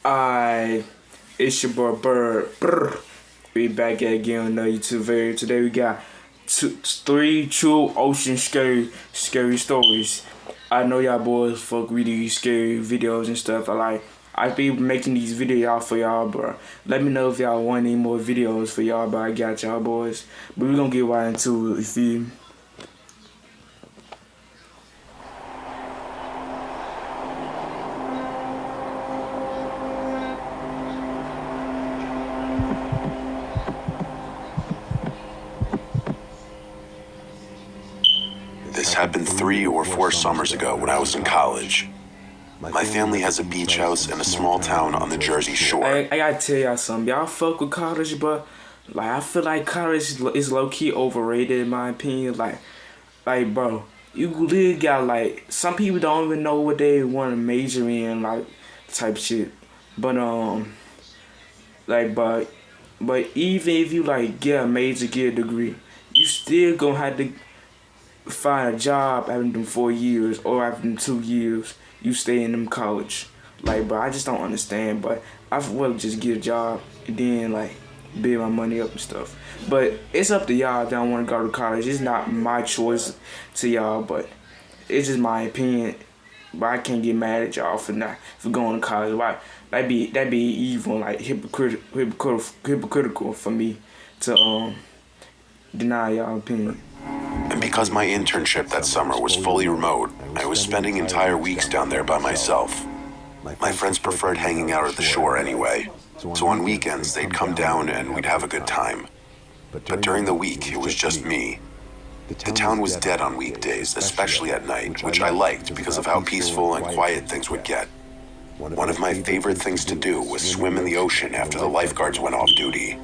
I, it's your boy Bird. Brr. We back at again on another YouTube video. Today we got three true ocean scary stories. I know y'all boys fuck with these scary videos and stuff. I be making these videos for y'all, bro. Let me know if y'all want any more videos for y'all, but I got y'all boys. But we gonna get right into it, you feel me? This happened 3 or 4 summers ago when I was in college. My family has a beach house in a small town on the Jersey Shore. I gotta tell y'all something. Y'all fuck with college, but I feel like college is low key overrated in my opinion. Bro, you literally got some people don't even know what they want to major in, type shit. But but even if you get a major, get a degree, you still gonna have to find a job after them 4 years or after them 2 years you stay in them college. Bro, I just don't understand. But I'd rather just get a job and then build my money up and stuff. But it's up to y'all if y'all want to go to college. It's not my choice to y'all, but it's just my opinion. But I can't get mad at y'all for going to college. Why? That'd be evil, hypocritical for me to deny y'all opinion. And because my internship that summer was fully remote, I was spending entire weeks down there by myself. My friends preferred hanging out at the shore anyway, so on weekends they'd come down and we'd have a good time. But during the week, it was just me. The town was dead on weekdays, especially at night, which I liked because of how peaceful and quiet things would get. One of my favorite things to do was swim in the ocean after the lifeguards went off duty.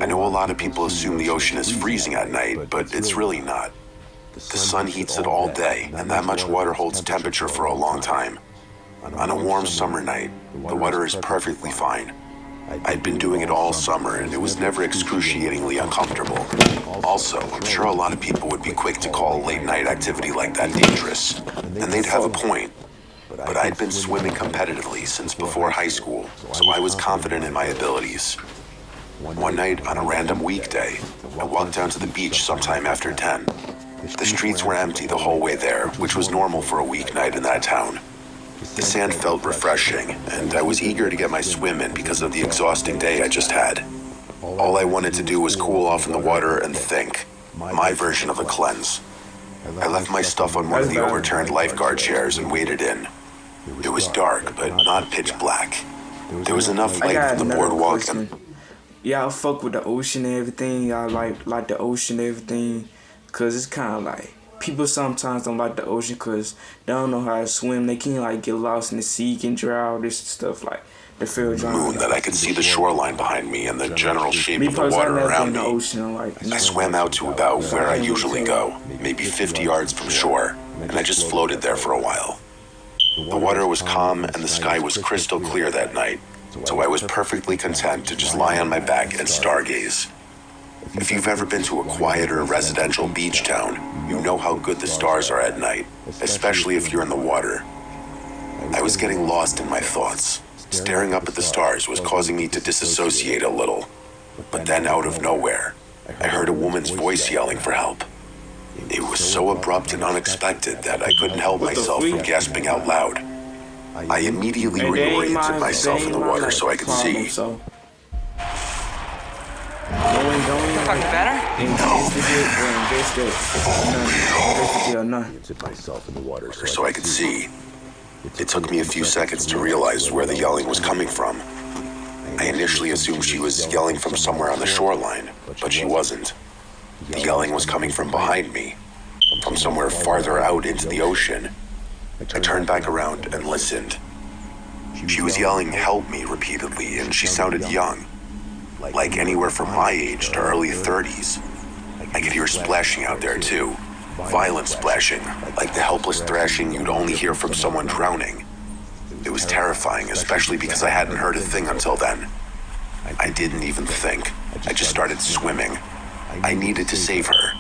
I know a lot of people assume the ocean is freezing at night, but it's really not. The sun heats it all day, and that much water holds temperature for a long time. On a warm summer night, the water is perfectly fine. I'd been doing it all summer, and it was never excruciatingly uncomfortable. Also, I'm sure a lot of people would be quick to call a late-night activity like that dangerous, and they'd have a point. But I'd been swimming competitively since before high school, so I was confident in my abilities. One night, on a random weekday, I walked down to the beach sometime after 10. The streets were empty the whole way there, which was normal for a weeknight in that town. The sand felt refreshing, and I was eager to get my swim in because of the exhausting day I just had. All I wanted to do was cool off in the water and think. My version of a cleanse. I left my stuff on one of the overturned lifeguard chairs and waded in. It was dark, but not pitch black. There was enough light from the boardwalk and... Y'all fuck with the ocean and everything. Y'all like the ocean and everything. Cause it's kind of people sometimes don't like the ocean because they don't know how to swim. They can get lost in the sea, can drown, this stuff the fear of drowning. Moon that I could see the shoreline behind me and the general shape of the water around me. I swam out to about where I usually go, maybe 50 yards from shore, and I just floated there for a while. The water was calm and the sky was crystal clear that night, so I was perfectly content to just lie on my back and stargaze. If you've ever been to a quieter residential beach town, you know how good the stars are at night, especially if you're in the water. I was getting lost in my thoughts. Staring up at the stars was causing me to disassociate a little. But then out of nowhere, I heard a woman's voice yelling for help. It was so abrupt and unexpected that I couldn't help myself from gasping out loud. I immediately reoriented myself in the water so I could see. Fucking better? So I could see. It took me a few seconds to realize where the yelling was coming from. I initially assumed she was yelling from somewhere on the shoreline, but she wasn't. The yelling was coming from behind me, from somewhere farther out into the ocean. I turned back around and listened. She was yelling, "Help me," repeatedly, and she sounded young. Like anywhere from my age to early 30s. I could hear splashing out there too. Violent splashing, like the helpless thrashing you'd only hear from someone drowning. It was terrifying, especially because I hadn't heard a thing until then. I didn't even think. I just started swimming. I needed to save her.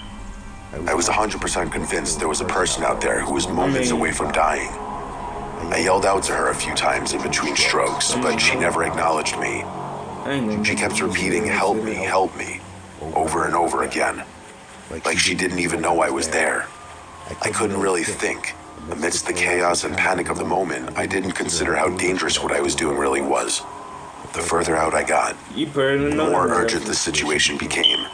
I was 100% convinced there was a person out there who was moments away from dying. I yelled out to her a few times in between strokes, but she never acknowledged me. She kept repeating, "Help me, help me," over and over again, like she didn't even know I was there. I couldn't really think. Amidst the chaos and panic of the moment, I didn't consider how dangerous what I was doing really was. The further out I got, the more urgent the situation became.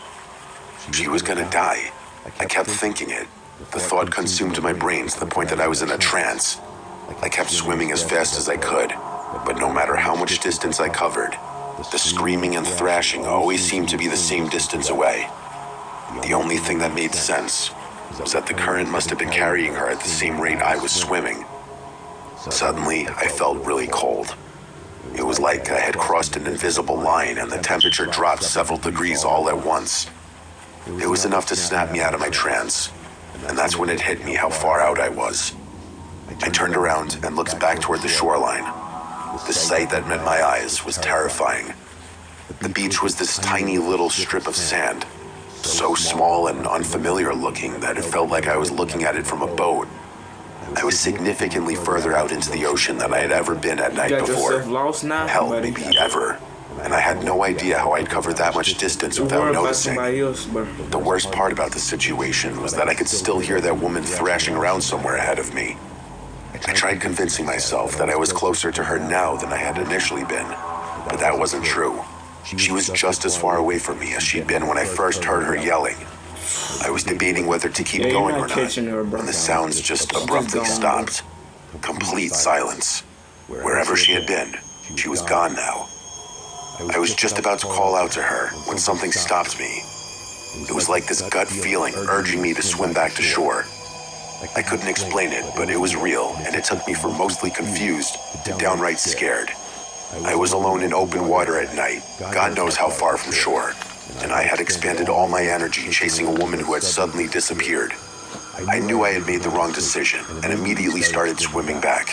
She was gonna die. I kept thinking it. The thought consumed my brain to the point that I was in a trance. I kept swimming as fast as I could, but no matter how much distance I covered, the screaming and thrashing always seemed to be the same distance away. The only thing that made sense was that the current must have been carrying her at the same rate I was swimming. Suddenly, I felt really cold. It was like I had crossed an invisible line and the temperature dropped several degrees all at once. It was enough to snap me out of my trance, and that's when it hit me how far out I was. I turned around and looked back toward the shoreline. The sight that met my eyes was terrifying. The beach was this tiny little strip of sand, so small and unfamiliar looking that it felt like I was looking at it from a boat. I was significantly further out into the ocean than I had ever been at night before. Hell, maybe ever. And I had no idea how I'd covered that much distance without noticing. The worst part about the situation was that I could still hear that woman thrashing around somewhere ahead of me. I tried convincing myself that I was closer to her now than I had initially been, but that wasn't true. She was just as far away from me as she'd been when I first heard her yelling. I was debating whether to keep going or not, when the sounds just abruptly stopped. Complete silence. Wherever she had been, she was gone now. I was just about to call out to her when something stopped me. It was like this gut feeling urging me to swim back to shore. I couldn't explain it, but it was real, and it took me from mostly confused to downright scared. I was alone in open water at night, God knows how far from shore, and I had expended all my energy chasing a woman who had suddenly disappeared. I knew I had made the wrong decision and immediately started swimming back.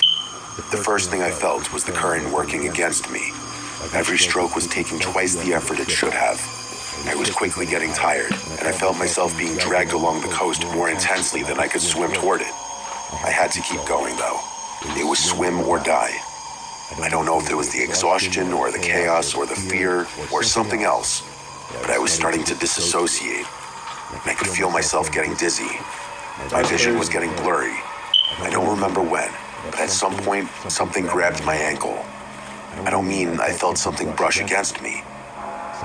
The first thing I felt was the current working against me. Every stroke was taking twice the effort it should have. I was quickly getting tired, and I felt myself being dragged along the coast more intensely than I could swim toward it. I had to keep going, though. It was swim or die. I don't know if it was the exhaustion or the chaos or the fear or something else, but I was starting to disassociate, and I could feel myself getting dizzy. My vision was getting blurry. I don't remember when, but at some point, something grabbed my ankle. I don't mean I felt something brush against me.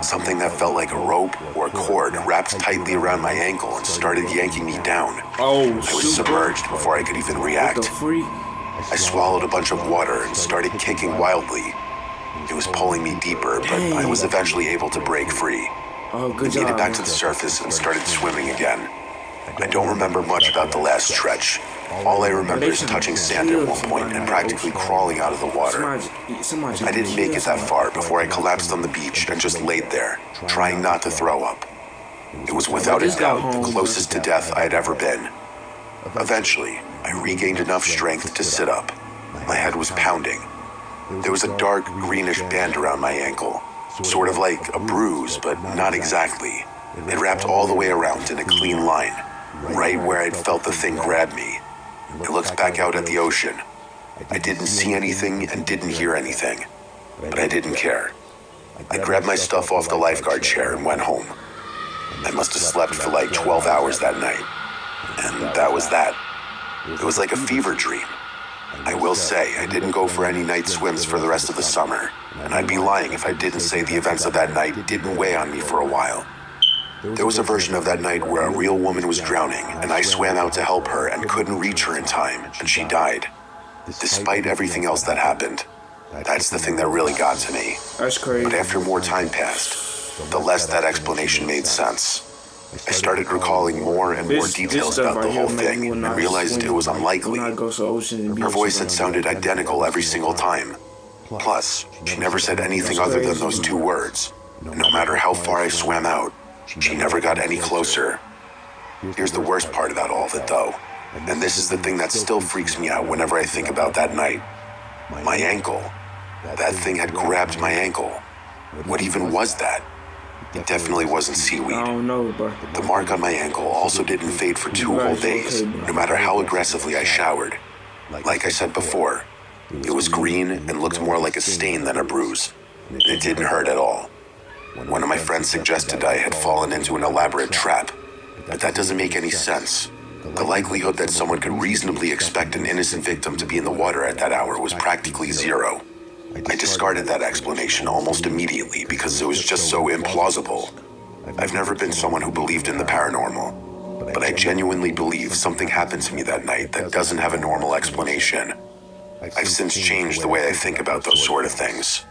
Something that felt like a rope or a cord wrapped tightly around my ankle and started yanking me down. I was submerged before I could even react. I swallowed a bunch of water and started kicking wildly. It was pulling me deeper, but I was eventually able to break free. I made it back to the surface and started swimming again. I don't remember much about the last stretch. All I remember is touching sand at one point and practically crawling out of the water. I didn't make it that far before I collapsed on the beach and just laid there, trying not to throw up. It was without a doubt the closest to death I had ever been. Eventually, I regained enough strength to sit up. My head was pounding. There was a dark greenish band around my ankle, sort of like a bruise, but not exactly. It wrapped all the way around in a clean line, right where I'd felt the thing grab me. I looked back out at the ocean. I didn't see anything and didn't hear anything, but I didn't care. I grabbed my stuff off the lifeguard chair and went home. I must have slept for like 12 hours that night, and that was that. It was like a fever dream. I will say I didn't go for any night swims for the rest of the summer, and I'd be lying if I didn't say the events of that night didn't weigh on me for a while. There was a version of that night where a real woman was drowning, and I swam out to help her and couldn't reach her in time, and she died. Despite everything else that happened, that's the thing that really got to me. That's crazy. But after more time passed, the less that explanation made sense. I started recalling more and more details about the whole thing and realized it was unlikely. Her voice had sounded identical every single time. Plus, she never said anything other than those two words. No matter how far I swam out, she never got any closer. Here's the worst part about all of it, though, and this is the thing that still freaks me out whenever I think about that night. My ankle. That thing had grabbed my ankle. What even was that? It definitely wasn't seaweed. I don't know, bro. The mark on my ankle also didn't fade for 2 whole days, no matter how aggressively I showered. Like I said before, It was green and looked more like a stain than a bruise, and it didn't hurt at all. One of my friends suggested I had fallen into an elaborate trap, but that doesn't make any sense. The likelihood that someone could reasonably expect an innocent victim to be in the water at that hour was practically zero. I discarded that explanation almost immediately because it was just so implausible. I've never been someone who believed in the paranormal, but I genuinely believe something happened to me that night that doesn't have a normal explanation. I've since changed the way I think about those sort of things.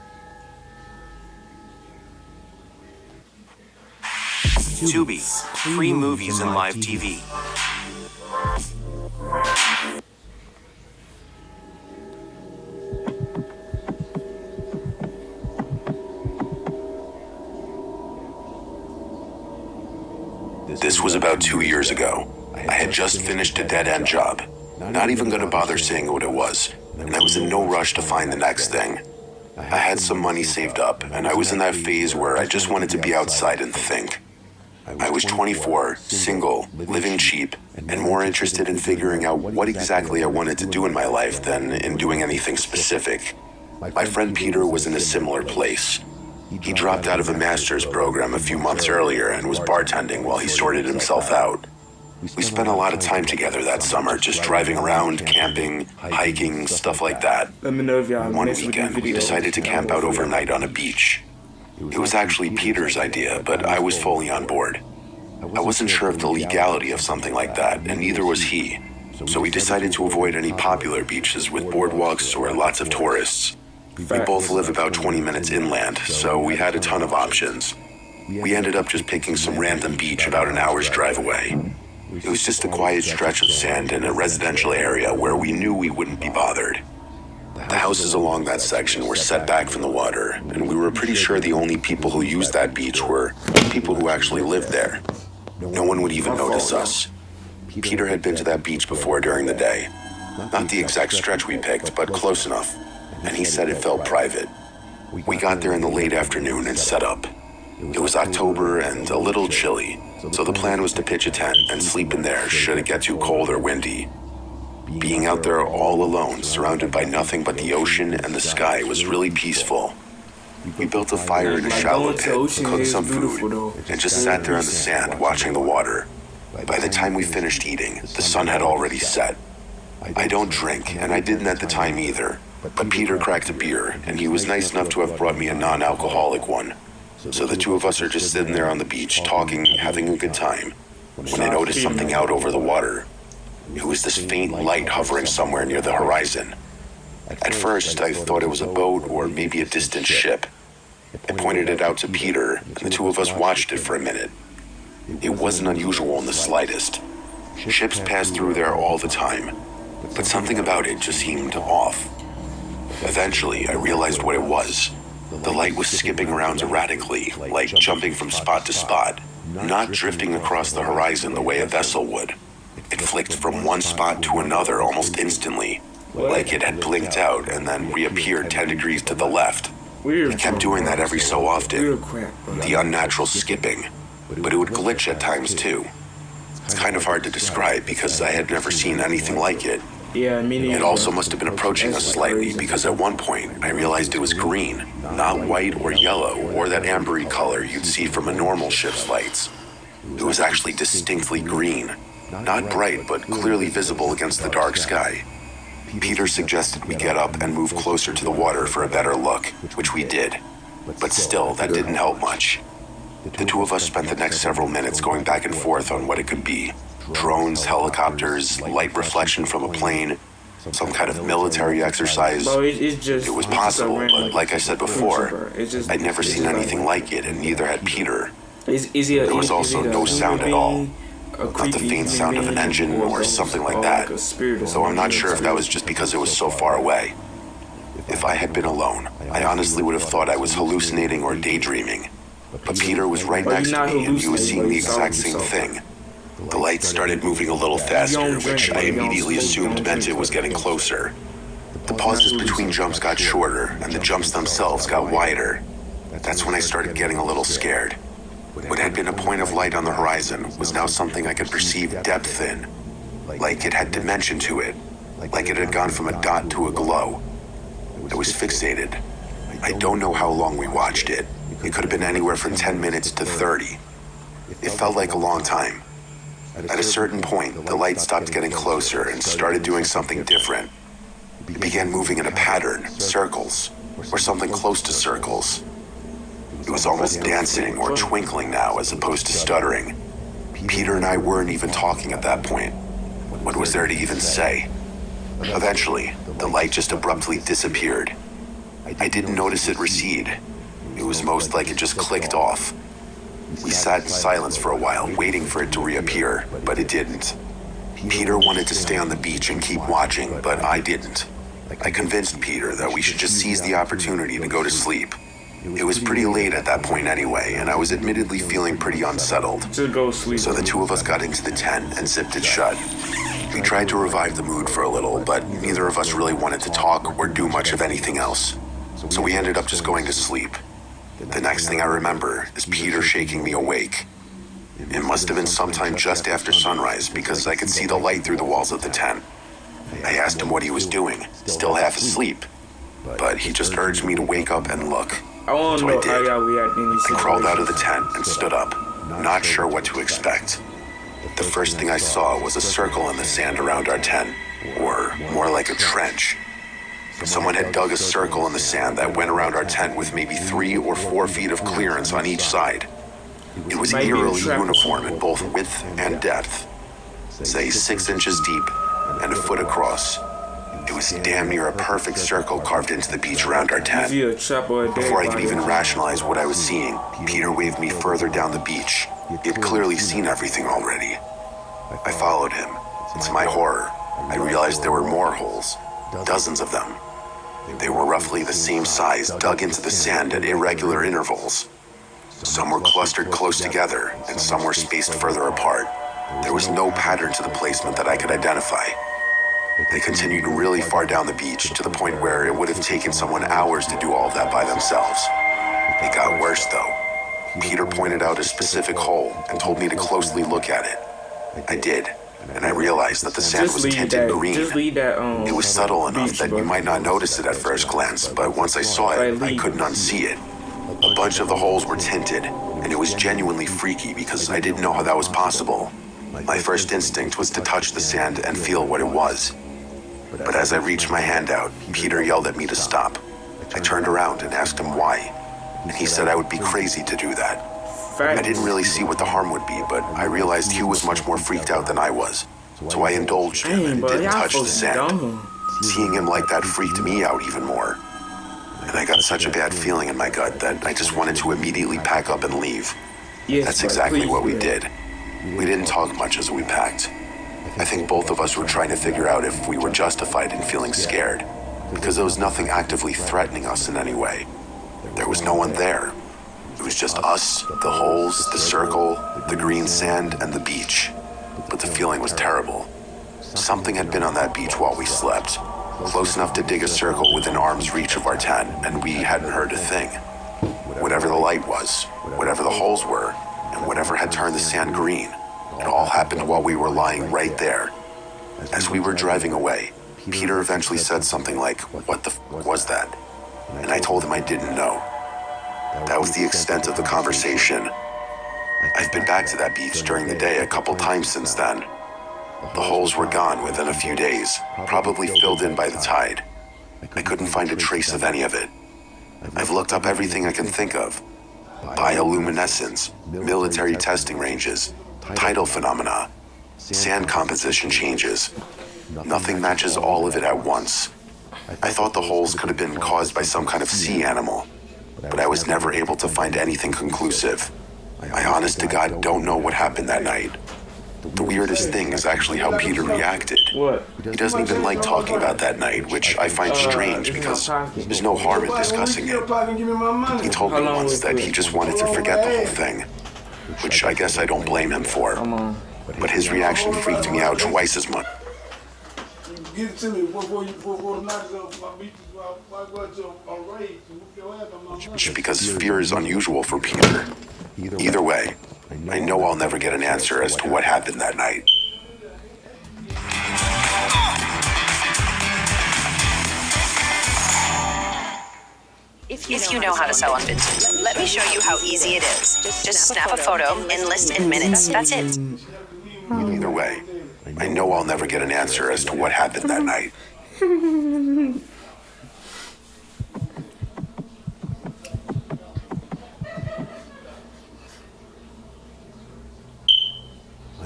Tubi, free movies and live TV. This was about 2 years ago. I had just finished a dead-end job. Not even gonna bother saying what it was, and I was in no rush to find the next thing. I had some money saved up, and I was in that phase where I just wanted to be outside and think. I was 24, single, living cheap, and more interested in figuring out what exactly I wanted to do in my life than in doing anything specific. My friend Peter was in a similar place. He dropped out of a master's program a few months earlier and was bartending while he sorted himself out. We spent a lot of time together that summer, just driving around, camping, hiking, stuff like that. Let me know if y'all One mess with weekend, these we videos. decided to camp out overnight on a beach. It was actually Peter's idea, but I was fully on board. I wasn't sure of the legality of something like that, and neither was he. So we decided to avoid any popular beaches with boardwalks or lots of tourists. We both live about 20 minutes inland, so we had a ton of options. We ended up just picking some random beach about an hour's drive away. It was just a quiet stretch of sand in a residential area where we knew we wouldn't be bothered. The houses along that section were set back from the water, and we were pretty sure the only people who used that beach were people who actually lived there. No one would even notice us. Peter had been to that beach before during the day. Not the exact stretch we picked, but close enough, and he said it felt private. We got there in the late afternoon and set up. It was October and a little chilly, so the plan was to pitch a tent and sleep in there should it get too cold or windy. Being out there all alone, surrounded by nothing but the ocean and the sky, was really peaceful. We built a fire in a shallow pit, cooked some food, and just sat there on the sand watching the water. By the time we finished eating, the sun had already set. I don't drink, and I didn't at the time either, but Peter cracked a beer, and he was nice enough to have brought me a non-alcoholic one. So the two of us are just sitting there on the beach, talking, having a good time, when I noticed something out over the water. It was this faint light hovering somewhere near the horizon. At first, I thought it was a boat or maybe a distant ship. I pointed it out to Peter, and the two of us watched it for a minute. It wasn't unusual in the slightest. Ships passed through there all the time, but something about it just seemed off. Eventually, I realized what it was. The light was skipping around erratically, like jumping from spot to spot, not drifting across the horizon the way a vessel would. It flicked from one spot to another almost instantly, like it had blinked out and then reappeared 10 degrees to the left. It kept doing that every so often, the unnatural skipping, but it would glitch at times too. It's kind of hard to describe because I had never seen anything like it. Yeah, It also must have been approaching us slightly because at one point I realized it was green, not white or yellow or that ambery color you'd see from a normal ship's lights. It was actually distinctly green, not bright but clearly visible against the dark sky. Peter suggested we get up and move closer to the water for a better look, which we did. But still, that didn't help much. The two of us spent the next several minutes going back and forth on what it could be. Drones, helicopters, light reflection from a plane, some kind of military exercise. It was possible, but like I said before, I'd never seen anything like it, and neither had Peter. There was also no sound at all. Not the faint sound of an engine or something like that, though I'm not sure if that was just because it was so far away. If I had been alone, I honestly would have thought I was hallucinating or daydreaming. But Peter was right next to me and he was seeing the exact same thing. The lights started moving a little faster, which I immediately assumed meant it was getting closer. The pauses between jumps got shorter and the jumps themselves got wider. That's when I started getting a little scared. What had been a point of light on the horizon was now something I could perceive depth in, like it had dimension to it, like it had gone from a dot to a glow. I was fixated. I don't know how long we watched it. It could have been anywhere from 10 minutes to 30. It felt like a long time. At a certain point, the light stopped getting closer and started doing something different. It began moving in a pattern, circles, or something close to circles. It was almost dancing or twinkling now as opposed to stuttering. Peter and I weren't even talking at that point. What was there to even say? Eventually, the light just abruptly disappeared. I didn't notice it recede. It was most like it just clicked off. We sat in silence for a while, waiting for it to reappear, but it didn't. Peter wanted to stay on the beach and keep watching, but I didn't. I convinced Peter that we should just seize the opportunity to go to sleep. It was pretty late at that point anyway, and I was admittedly feeling pretty unsettled. To go sleep. So the two of us got into the tent and zipped it shut. We tried to revive the mood for a little, but neither of us really wanted to talk or do much of anything else. So we ended up just going to sleep. The next thing I remember is Peter shaking me awake. It must have been sometime just after sunrise because I could see the light through the walls of the tent. I asked him what he was doing, still half asleep, but he just urged me to wake up and look. I want to So know I did. how y'all react in these I situations. crawled out of the tent and stood up, not sure what to expect. The first thing I saw was a circle in the sand around our tent, or more like a trench. Someone had dug a circle in the sand that went around our tent with maybe 3 or 4 feet of clearance on each side. It was Might be a eerily trap. uniform in both width and depth, say 6 inches deep and a foot across. It was damn near a perfect circle carved into the beach around our Is tent. he a trap or a dead Before I could body? even rationalize what I was seeing, Peter waved me further down the beach. He had clearly seen everything already. I followed him. To my horror, I realized there were more holes, dozens of them. They were roughly the same size, dug into the sand at irregular intervals. Some were clustered close together, and some were spaced further apart. There was no pattern to the placement that I could identify. They continued really far down the beach, to the point where it would have taken someone hours to do all of that by themselves. It got worse, though. Peter pointed out a specific hole and told me to closely look at it. I did, and I realized that the sand was tinted green. Just leave that. It was subtle enough beach, that you bro. might not notice it at first glance, but once I saw it, I couldn't unsee it. A bunch of the holes were tinted, and it was genuinely freaky because I didn't know how that was possible. My first instinct was to touch the sand and feel what it was. But as I reached my hand out, Peter yelled at me to stop. I turned around and asked him why, and he said I would be crazy to do that. I didn't really see what the harm would be, but I realized he was much more freaked out than I was. So I indulged him Dang, and bro, didn't y'all touch the folks sand. dumb. Seeing him like that freaked me out even more. And I got such a bad feeling in my gut that I just wanted to immediately pack up and leave. Yes, That's bro, exactly please, what we bro. did. We didn't talk much as we packed. I think both of us were trying to figure out if we were justified in feeling scared, because there was nothing actively threatening us in any way. There was no one there. It was just us, the holes, the circle, the green sand, and the beach. But the feeling was terrible. Something had been on that beach while we slept, close enough to dig a circle within arm's reach of our tent, and we hadn't heard a thing. Whatever the light was, whatever the holes were, and whatever had turned the sand green, it all happened while we were lying right there. As we were driving away, Peter eventually said something like, "What the f was that?" And I told him I didn't know. That was the extent of the conversation. I've been back to that beach during the day a couple times since then. The holes were gone within a few days, probably filled in by the tide. I couldn't find a trace of any of it. I've looked up everything I can think of. Bioluminescence, military testing ranges, tidal phenomena, sand composition changes. Nothing matches all of it at once. I thought the holes could have been caused by some kind of sea animal, but I was never able to find anything conclusive. I honest to God don't know what happened that night. The weirdest thing is actually how Peter reacted. What? He doesn't even like talking about that night, which I find strange because there's no harm in discussing it. He told me once that he just wanted to forget the whole thing, which I guess I don't blame him for. Come on. But his reaction freaked me out twice as much. Get it to me before the night is up. My beat I go to a raid to whoop your ass on my money. Because fear is unusual for Peter. Either way, I know I'll never get an answer as to what happened that night. if you know how to sew on Vinted. Let me show you how easy it is. Just snap a photo, enlist in minutes. That's it. Either way, I know I'll never get an answer as to what happened that night.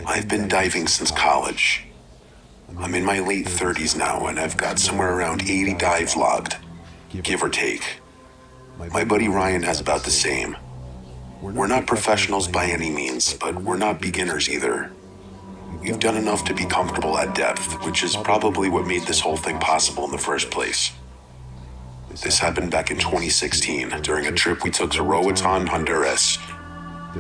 I've been diving since college. I'm in my late 30s now, and I've got somewhere around 80 dives logged, give or take. My buddy Ryan has about the same. We're not professionals by any means, but we're not beginners either. We've done enough to be comfortable at depth, which is probably what made this whole thing possible in the first place. This happened back in 2016, during a trip we took to Roatan, Honduras.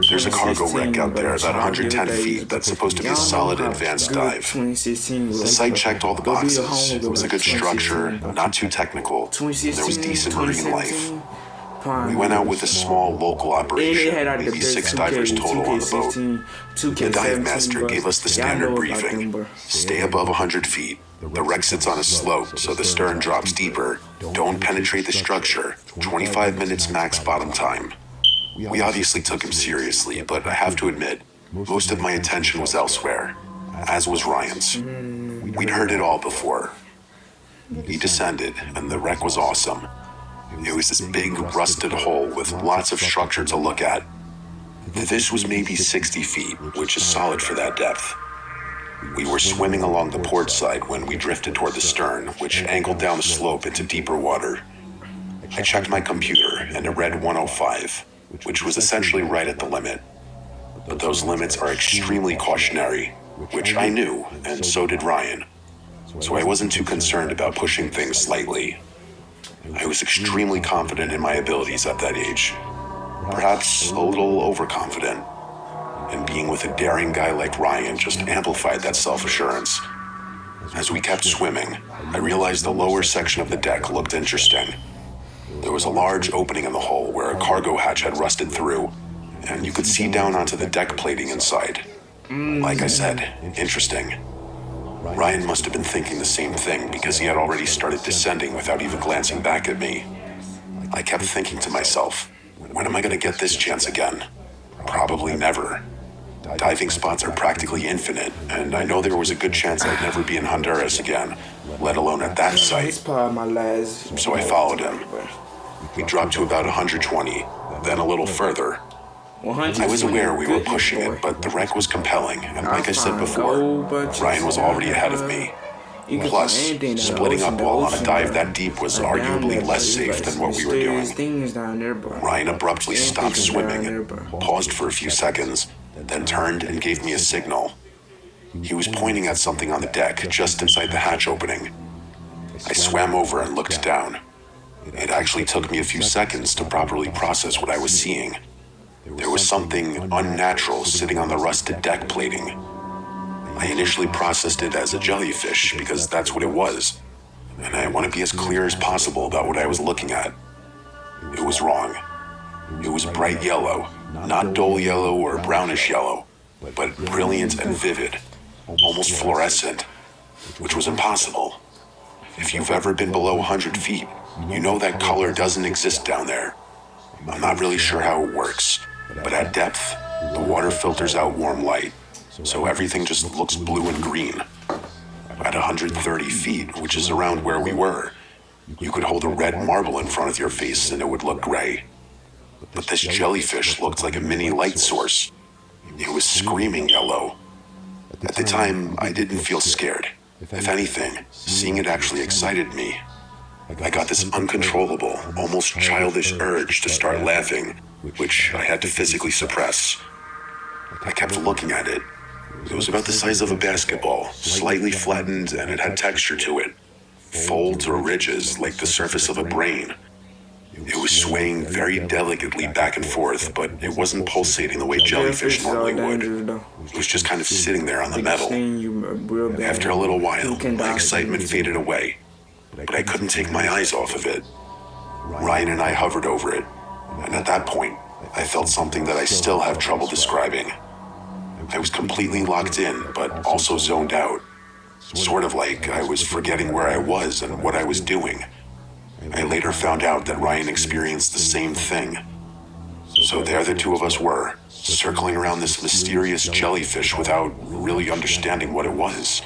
There's a cargo wreck out there about 110 feet that's supposed to be a solid advanced dive. The site checked all the boxes. It was a good structure, not too technical, and there was decent marine life. We went out with a small local operation, maybe 6 divers total on the boat. The dive master gave us the standard briefing. Stay above 100 feet. The wreck sits on a slope, so the stern drops deeper. Don't penetrate the structure. 25 minutes max bottom time. We obviously took him seriously, but I have to admit, most of my attention was elsewhere, as was Ryan's. We'd heard it all before. He descended, and the wreck was awesome. It was this big, rusted hole with lots of structure to look at. This was maybe 60 feet, which is solid for that depth. We were swimming along the port side when we drifted toward the stern, which angled down the slope into deeper water. I checked my computer, and it read 105. Which was essentially right at the limit. But those limits are extremely cautionary, which I knew, and so did Ryan. So I wasn't too concerned about pushing things slightly. I was extremely confident in my abilities at that age. Perhaps a little overconfident. And being with a daring guy like Ryan just amplified that self-assurance. As we kept swimming, I realized the lower section of the deck looked interesting. There was a large opening in the hull where a cargo hatch had rusted through, and you could see down onto the deck plating inside. Like I said, interesting. Ryan must have been thinking the same thing because he had already started descending without even glancing back at me. I kept thinking to myself, when am I going to get this chance again? Probably never. Diving spots are practically infinite, and I know there was a good chance I'd never be in Honduras again, let alone at that site. So I followed him. We dropped to about 120, then a little further. I was aware we were pushing it, but the wreck was compelling, and like I said before, Ryan was already ahead of me. Plus, splitting up while on a dive that deep was arguably less safe than what we were doing. Ryan abruptly stopped swimming, paused for a few seconds, then turned and gave me a signal. He was pointing at something on the deck just inside the hatch opening. I swam over and looked down. It actually took me a few seconds to properly process what I was seeing. There was something unnatural sitting on the rusted deck plating. I initially processed it as a jellyfish because that's what it was, and I want to be as clear as possible about what I was looking at. It was wrong. It was bright yellow, not dull yellow or brownish yellow, but brilliant and vivid, almost fluorescent, which was impossible. If you've ever been below 100 feet, you know that color doesn't exist down there. I'm not really sure how it works, but at depth, the water filters out warm light, so everything just looks blue and green. At 130 feet, which is around where we were, you could hold a red marble in front of your face and it would look gray. But this jellyfish looked like a mini light source. It was screaming yellow. At the time, I didn't feel scared. If anything, seeing it actually excited me. I got this uncontrollable, almost childish urge to start laughing, which I had to physically suppress. I kept looking at it. It was about the size of a basketball, slightly flattened, and it had texture to it. Folds or ridges like the surface of a brain. It was swaying very delicately back and forth, but it wasn't pulsating the way jellyfish normally would. It was just kind of sitting there on the metal. After a little while, my excitement faded away, but I couldn't take my eyes off of it. Ryan and I hovered over it, and at that point, I felt something that I still have trouble describing. I was completely locked in, but also zoned out. Sort of like I was forgetting where I was and what I was doing. I later found out that Ryan experienced the same thing. So there the two of us were, circling around this mysterious jellyfish without really understanding what it was.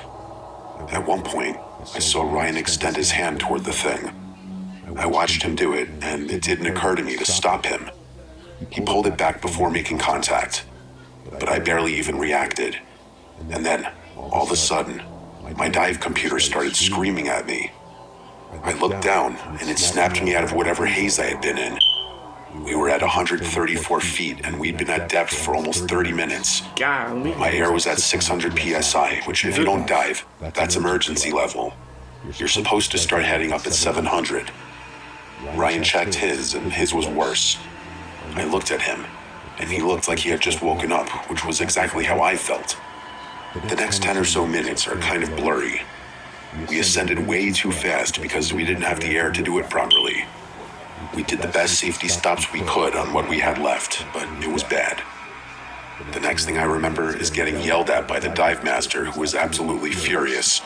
At one point, I saw Ryan extend his hand toward the thing. I watched him do it, and it didn't occur to me to stop him. He pulled it back before making contact, but I barely even reacted. And then, all of a sudden, my dive computer started screaming at me. I looked down, and it snapped me out of whatever haze I had been in. We were at 134 feet, and we'd been at depth for almost 30 minutes. Golly. My air was at 600 psi, which if you don't dive, that's emergency level. You're supposed to start heading up at 700. Ryan checked his, and his was worse. I looked at him, and he looked like he had just woken up, which was exactly how I felt. The next 10 or so minutes are kind of blurry. We ascended way too fast because we didn't have the air to do it properly. We did the best safety stops we could on what we had left, but it was bad. The next thing I remember is getting yelled at by the dive master, who was absolutely furious,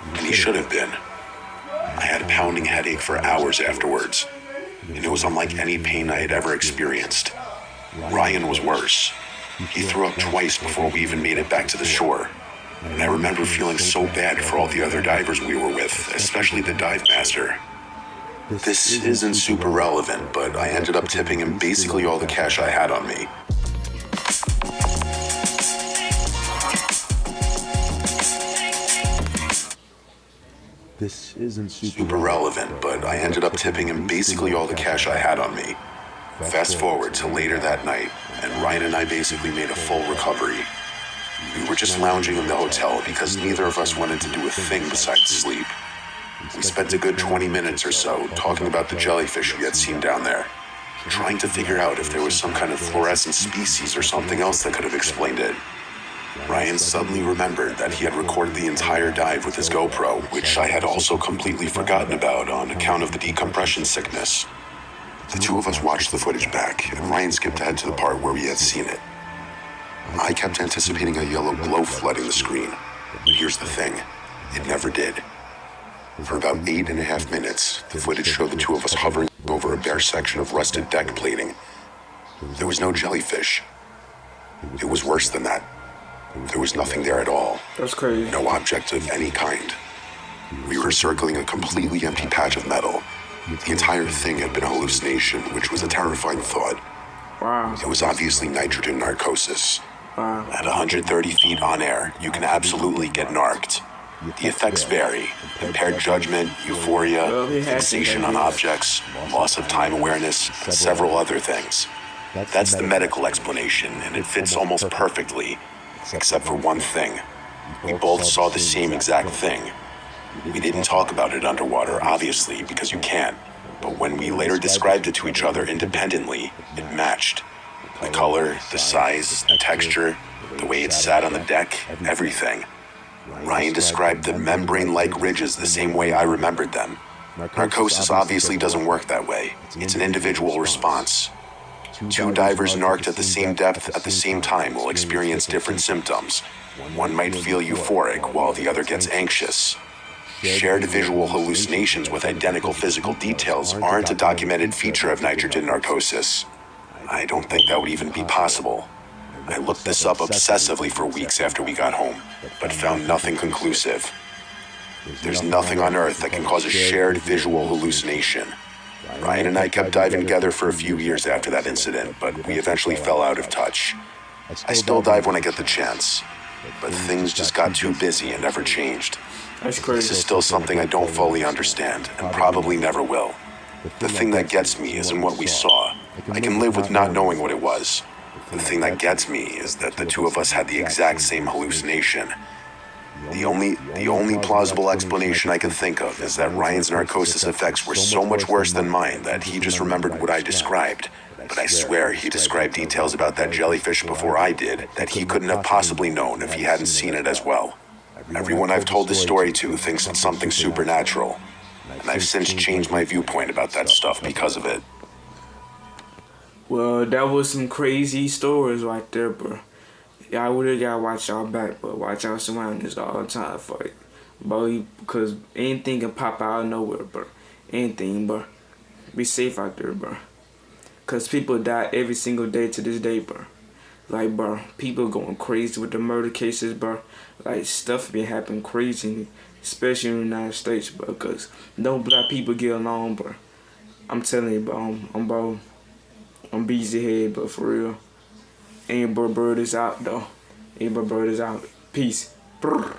and he should have been. I had a pounding headache for hours afterwards, and it was unlike any pain I had ever experienced. Ryan was worse. He threw up twice before we even made it back to the shore, and I remember feeling so bad for all the other divers we were with, especially the dive master. This isn't super relevant, but I ended up tipping him basically all the cash I had on me. This isn't Super relevant, but I ended up tipping him basically all the cash I had on me. Fast forward to later that night, and Ryan and I basically made a full recovery. We were just lounging in the hotel because neither of us wanted to do a thing besides sleep. We spent a good 20 minutes or so talking about the jellyfish we had seen down there, trying to figure out if there was some kind of fluorescent species or something else that could have explained it. Ryan suddenly remembered that he had recorded the entire dive with his GoPro, which I had also completely forgotten about on account of the decompression sickness. The two of us watched the footage back, and Ryan skipped ahead to the part where we had seen it. I kept anticipating a yellow glow flooding the screen, but here's the thing, it never did. For about 8.5 minutes, the footage showed the two of us hovering over a bare section of rusted deck plating. There was no jellyfish. It was worse than that. There was nothing there at all. That's crazy. No object of any kind. We were circling a completely empty patch of metal. The entire thing had been a hallucination, which was a terrifying thought. Wow. It was obviously nitrogen narcosis. Wow. At 130 feet on air, you can absolutely get narked. The effects vary: impaired judgment, euphoria, fixation on objects, loss of time awareness, and several other things. That's the medical explanation, and it fits almost perfectly, except for one thing. We both saw the same exact thing. We didn't talk about it underwater, obviously, because you can't, but when we later described it to each other independently, it matched. The color, the size, the texture, the way it sat on the deck, everything. Ryan described the membrane-like ridges the same way I remembered them. Narcosis obviously doesn't work that way. It's an individual response. Two divers narked at the same depth at the same time will experience different symptoms. One might feel euphoric while the other gets anxious. Shared visual hallucinations with identical physical details aren't a documented feature of nitrogen narcosis. I don't think that would even be possible. I looked this up obsessively for weeks after we got home, but found nothing conclusive. There's nothing on Earth that can cause a shared visual hallucination. Ryan and I kept diving together for a few years after that incident, but we eventually fell out of touch. I still dive when I get the chance, but things just got too busy and never changed. That's This crazy. is still something I don't fully understand, and probably never will. The thing that gets me isn't what we saw. I can live with not knowing what it was. The thing that gets me is that the two of us had the exact same hallucination. The only plausible explanation I can think of is that Ryan's narcosis effects were so much worse than mine that he just remembered what I described. But I swear he described details about that jellyfish before I did that he couldn't have possibly known if he hadn't seen it as well. Everyone I've told this story to thinks it's something supernatural, and I've since changed my viewpoint about that stuff because of it. Well, that was some crazy stories right there, bro. Y'all really gotta watch y'all back, but watch y'all surroundings all the time for it. Bro, because anything can pop out of nowhere, bro. Anything, bro. Be safe out there, bro. Cause people die every single day to this day, bro. Like, bro, people going crazy with the murder cases, bro. Like, stuff been happening crazy, especially in the United States, bro. Cause no black people get along, bro. I'm telling you, bro. I'm busy head, but for real. Amber Bird is out, though. Amber Bird is out. Peace. Brr.